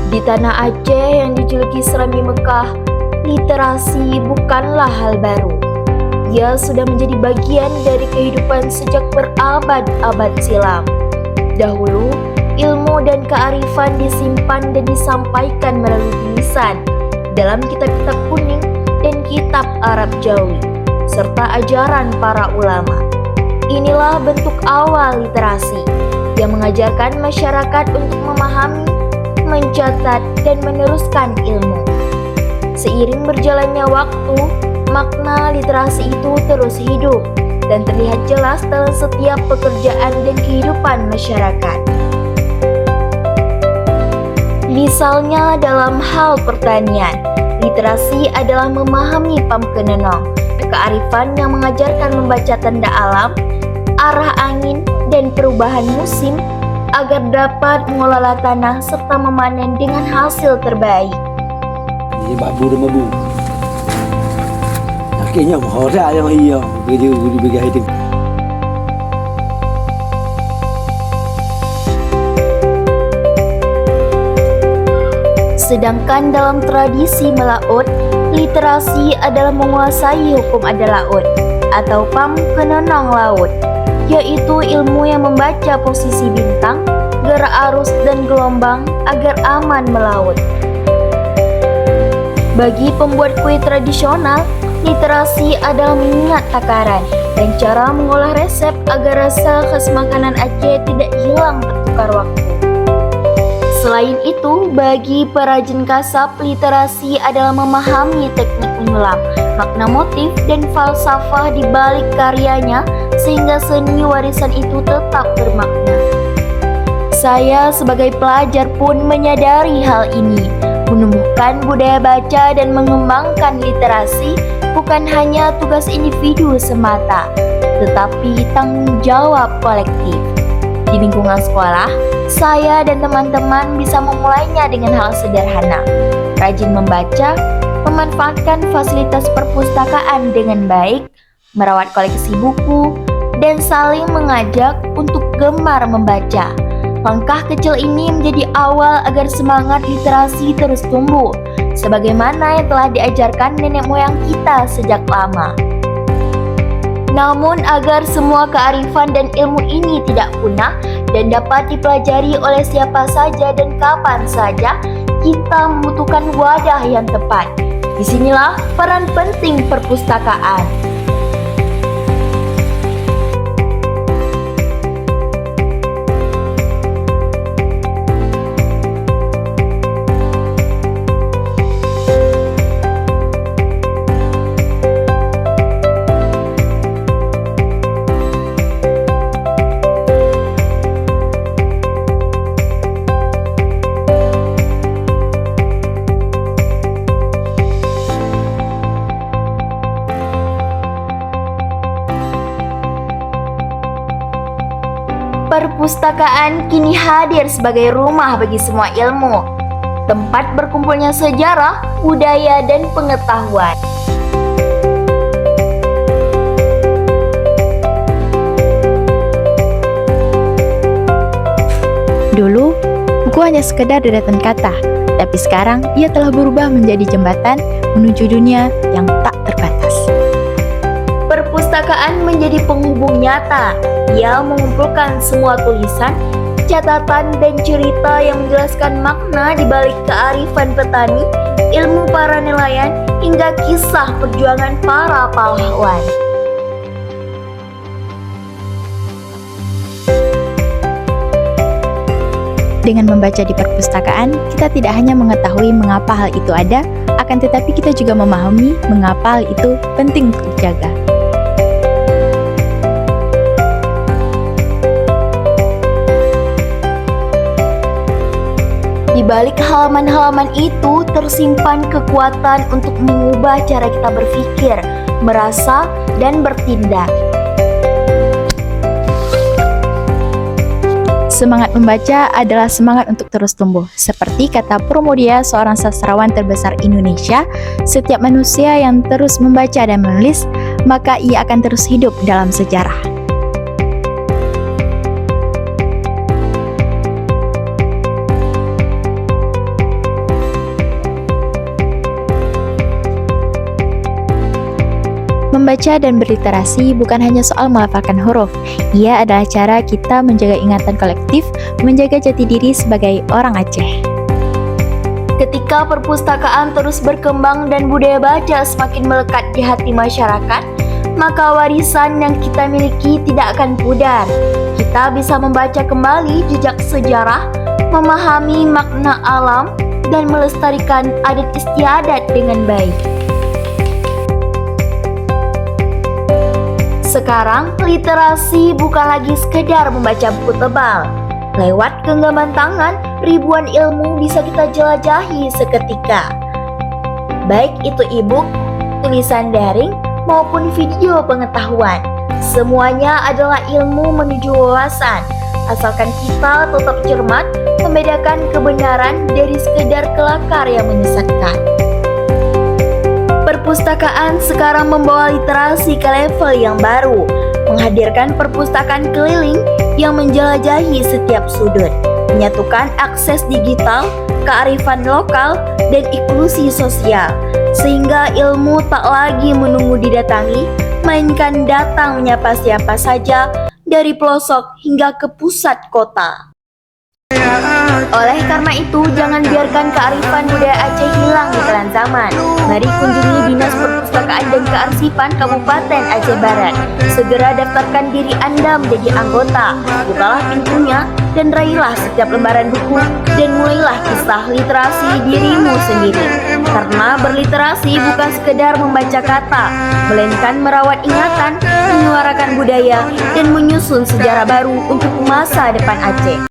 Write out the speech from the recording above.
Di tanah Aceh yang dijuluki Serambi Mekah, literasi bukanlah hal baru. Ia sudah menjadi bagian dari kehidupan sejak berabad-abad silam. Dahulu, ilmu dan kearifan disimpan dan disampaikan melalui tulisan dalam kitab-kitab kuning dan kitab Arab Jawi, serta ajaran para ulama. Inilah bentuk awal literasi yang mengajarkan masyarakat untuk memahami, mencatat, dan meneruskan ilmu. Seiring berjalannya waktu, makna literasi itu terus hidup dan terlihat jelas dalam setiap pekerjaan dan kehidupan masyarakat. Misalnya dalam hal pertanian, literasi adalah memahami pamkenenong, kearifan yang mengajarkan membaca tanda alam, arah angin, dan perubahan musim agar dapat mengelola tanah serta memanen dengan hasil terbaik. Ini babu dan babu. Akhirnya mahal yang iya kerja di bagian itu. Sedangkan dalam tradisi melaut, literasi adalah menguasai hukum ada laut atau pamkenenong laut, yaitu ilmu yang membaca posisi bintang, gerak arus dan gelombang agar aman melaut. Bagi pembuat kue tradisional, literasi adalah mengingat takaran dan cara mengolah resep agar rasa khas makanan Aceh tidak hilang tertukar waktu. Selain itu, bagi perajin kasab, literasi adalah memahami teknik menyulam, makna motif, dan falsafah di balik karyanya sehingga seni warisan itu tetap bermakna. Saya sebagai pelajar pun menyadari hal ini. Menumbuhkan budaya baca dan mengembangkan literasi bukan hanya tugas individu semata, tetapi tanggung jawab kolektif. Di lingkungan sekolah, saya dan teman-teman bisa memulainya dengan hal sederhana, rajin membaca, memanfaatkan fasilitas perpustakaan dengan baik, merawat koleksi buku, dan saling mengajak untuk gemar membaca. Langkah kecil ini menjadi awal agar semangat literasi terus tumbuh, sebagaimana yang telah diajarkan nenek moyang kita sejak lama. Namun agar semua kearifan dan ilmu ini tidak punah dan dapat dipelajari oleh siapa saja dan kapan saja, kita membutuhkan wadah yang tepat. Disinilah peran penting perpustakaan. Perpustakaan kini hadir sebagai rumah bagi semua ilmu, tempat berkumpulnya sejarah, budaya, dan pengetahuan. Dulu, buku hanya sekedar deretan kata, tapi sekarang ia telah berubah menjadi jembatan menuju dunia yang tak terbatas. Perpustakaan menjadi penghubung nyata. Ia mengumpulkan semua tulisan, catatan, dan cerita yang menjelaskan makna di balik kearifan petani, ilmu para nelayan, hingga kisah perjuangan para pahlawan. Dengan membaca di perpustakaan, kita tidak hanya mengetahui mengapa hal itu ada, akan tetapi kita juga memahami mengapa hal itu penting untuk dijaga. Di balik halaman-halaman itu tersimpan kekuatan untuk mengubah cara kita berpikir, merasa, dan bertindak. Semangat membaca adalah semangat untuk terus tumbuh. Seperti kata Promodia, seorang sastrawan terbesar Indonesia, setiap manusia yang terus membaca dan menulis, maka ia akan terus hidup dalam sejarah. Membaca dan berliterasi bukan hanya soal melafalkan huruf. Ia adalah cara kita menjaga ingatan kolektif, menjaga jati diri sebagai orang Aceh. Ketika perpustakaan terus berkembang dan budaya baca semakin melekat di hati masyarakat, maka warisan yang kita miliki tidak akan pudar. Kita bisa membaca kembali jejak sejarah, memahami makna alam, dan melestarikan adat istiadat dengan baik. Sekarang, literasi bukan lagi sekedar membaca buku tebal. Lewat genggaman tangan, ribuan ilmu bisa kita jelajahi seketika. Baik itu e-book, tulisan daring, maupun video pengetahuan. Semuanya adalah ilmu menuju wawasan, asalkan kita tetap cermat membedakan kebenaran dari sekedar kelakar yang menyesatkan. Perpustakaan sekarang membawa literasi ke level yang baru, menghadirkan perpustakaan keliling yang menjelajahi setiap sudut, menyatukan akses digital, kearifan lokal, dan inklusi sosial, sehingga ilmu tak lagi menunggu didatangi, melainkan datang menyapa siapa saja dari pelosok hingga ke pusat kota. Oleh karena itu, jangan biarkan kearifan budaya Aceh hilang di telan zaman. Mari kunjungi Dinas Perpustakaan dan Kearsipan Kabupaten Aceh Barat. Segera daftarkan diri Anda menjadi anggota. Bukalah pintunya dan raihlah setiap lembaran buku dan mulailah kisah literasi dirimu sendiri. Karena berliterasi bukan sekedar membaca kata, melainkan merawat ingatan, menyuarakan budaya, dan menyusun sejarah baru untuk masa depan Aceh.